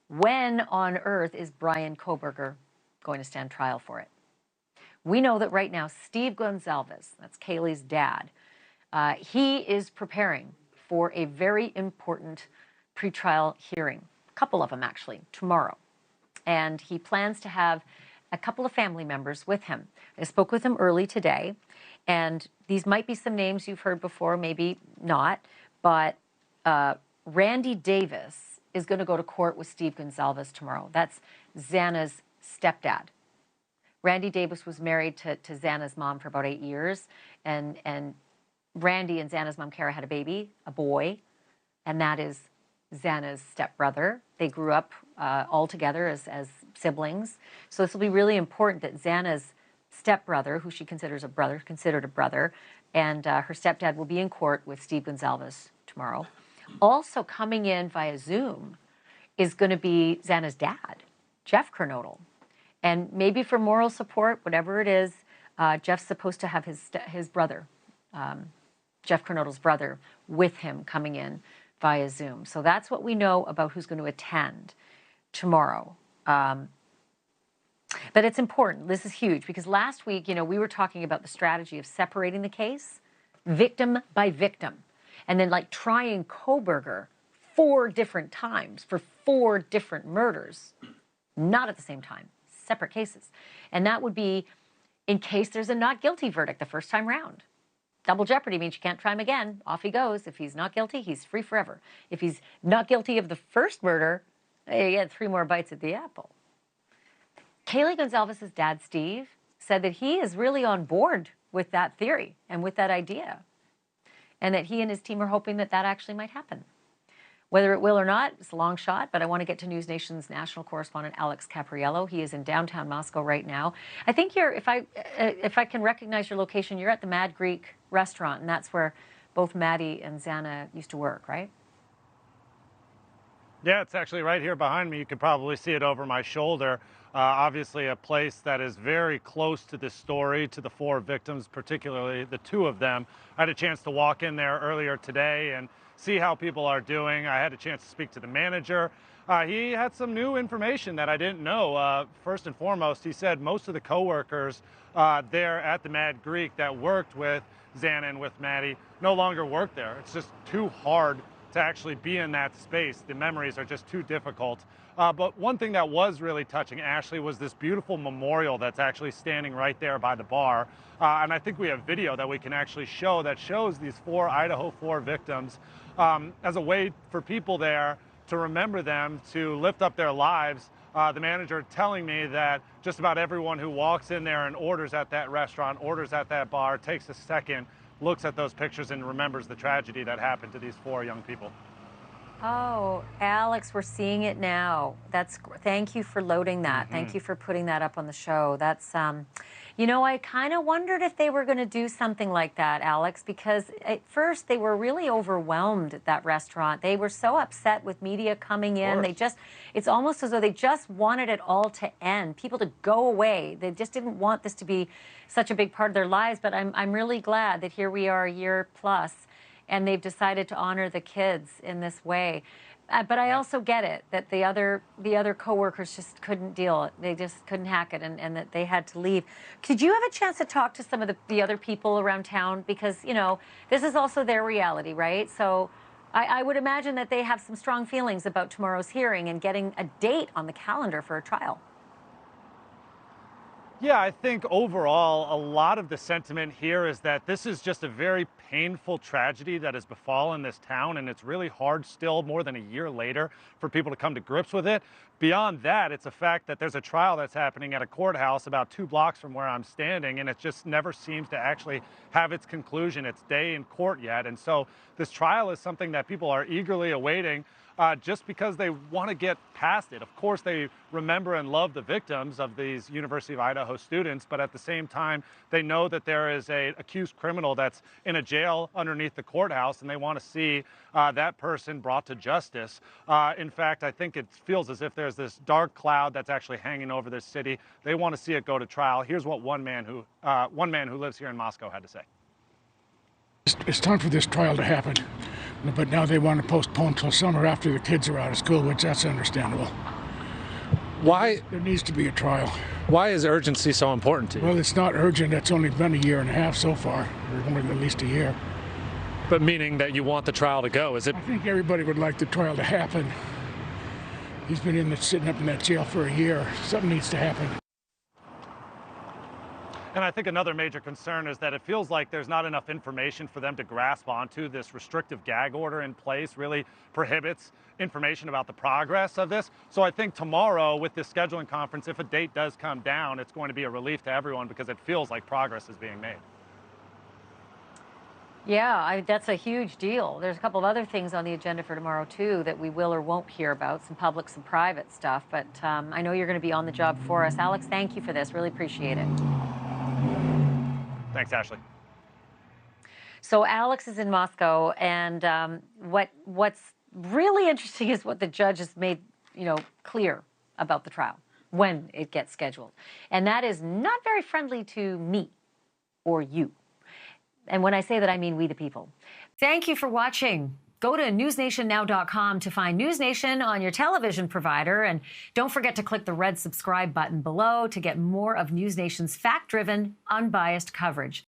When on earth is Bryan Kohberger going to stand trial for it? We know that right now, Steve Gonsalves, that's Kaylee's dad, he is preparing for a very important pretrial hearing, a couple of them actually, tomorrow. And he plans to have a couple of family members with him. I spoke with him early today, and these might be some names you've heard before, maybe not, but Randy Davis is going to go to court with Steve Gonsalves tomorrow. That's Xana's stepdad. Randy Davis was married to Xana's mom for about 8 years, and Randy and Xana's mom, Kara, had a baby, a boy, and that is Xana's stepbrother. They grew up all together as siblings. So this will be really important that Xana's stepbrother, who she considers a brother, and her stepdad will be in court with Steve Gonsalves tomorrow. Also coming in via Zoom is going to be Xana's dad, Jeff Kernodle. And maybe for moral support, whatever it is, Jeff's supposed to have his brother, Jeff Kernodle's brother, with him coming in via Zoom. So that's what we know about who's going to attend tomorrow. But it's important. This is huge because last week, we were talking about the strategy of separating the case, victim by victim, and then like trying Kohberger 4 different times for 4 different murders, not at the same time, separate cases. And that would be in case there's a not guilty verdict the first time round. Double jeopardy means you can't try him again. Off he goes. If he's not guilty, he's free forever. If he's not guilty of the first murder, you get 3 more bites at the apple. Kayleigh Gonsalves' dad, Steve, said that he is really on board with that theory and with that idea, and that he and his team are hoping that that actually might happen. Whether it will or not, it's a long shot, but I want to get to NewsNation's national correspondent, Alex Caprariello. He is in downtown Moscow right now. I think you're, if I can recognize your location, you're at the Mad Greek restaurant, and that's where both Maddie and Xana used to work, right? Yeah, it's actually right here behind me. You can probably see it over my shoulder. Obviously a place that is very close to this story, to the 4 victims, particularly the 2 of them. I had a chance to walk in there earlier today and see how people are doing. I had a chance to speak to the manager. He had some new information that I didn't know. First and foremost, he said most of the coworkers there at the Mad Greek that worked with Xana and with Maddie no longer work there. It's just too hard to actually be in that space. The memories are just too difficult. But one thing that was really touching, Ashleigh, was this beautiful memorial that's actually standing right there by the bar. And I think we have video that we can actually show that shows these 4 Idaho 4 victims as a way for people there to remember them, to lift up their lives. The manager telling me that just about everyone who walks in there and orders at that restaurant, orders at that bar, takes a second, looks at those pictures and remembers the tragedy that happened to these 4 young people. Oh, Alex, we're seeing it now. Thank you for loading that. Mm-hmm. Thank you for putting that up on the show. That's, I kind of wondered if they were going to do something like that, Alex, because at first they were really overwhelmed at that restaurant. They were so upset with media coming in. It's almost as though they just wanted it all to end, people to go away. They just didn't want this to be such a big part of their lives. But I'm really glad that here we are a year plus, and they've decided to honor the kids in this way. But I also get it, that the other coworkers just couldn't deal it. They just couldn't hack it, and that they had to leave. Did you have a chance to talk to some of the other people around town? Because, this is also their reality, right? So I would imagine that they have some strong feelings about tomorrow's hearing and getting a date on the calendar for a trial. Yeah, I think overall, a lot of the sentiment here is that this is just a very painful tragedy that has befallen this town, and it's really hard still, more than a year later, for people to come to grips with it. Beyond that, it's a fact that there's a trial that's happening at a courthouse about 2 blocks from where I'm standing, and it just never seems to actually have its conclusion, its day in court yet. And so this trial is something that people are eagerly awaiting. Just because they want to get past it. Of course, they remember and love the victims of these University of Idaho students, but at the same time, they know that there is an accused criminal that's in a jail underneath the courthouse, and they want to see that person brought to justice. In fact, I think it feels as if there's this dark cloud that's actually hanging over this city. They want to see it go to trial. Here's what one man who lives here in Moscow had to say. It's time for this trial to happen, but now they want to postpone till summer after the kids are out of school, which that's understandable. Why? There needs to be a trial. Why is urgency so important to you? Well, it's not urgent. It's only been a year and a half so far, or more than at least a year. But meaning that you want the trial to go, is it? I think everybody would like the trial to happen. He's been sitting up in that jail for a year. Something needs to happen. And I think another major concern is that it feels like there's not enough information for them to grasp onto. This restrictive gag order in place really prohibits information about the progress of this. So I think tomorrow with this scheduling conference, if a date does come down, it's going to be a relief to everyone because it feels like progress is being made. Yeah, that's a huge deal. There's a couple of other things on the agenda for tomorrow, too, that we will or won't hear about, some public, some private stuff. But I know you're going to be on the job for us. Alex, thank you for this. Really appreciate it. Thanks, Ashleigh. So Alex is in Moscow, and what's really interesting is what the judge has made, clear about the trial when it gets scheduled. And that is not very friendly to me or you. And when I say that, I mean we the people. Thank you for watching. Go to newsnationnow.com to find NewsNation on your television provider. And don't forget to click the red subscribe button below to get more of NewsNation's fact-driven, unbiased coverage.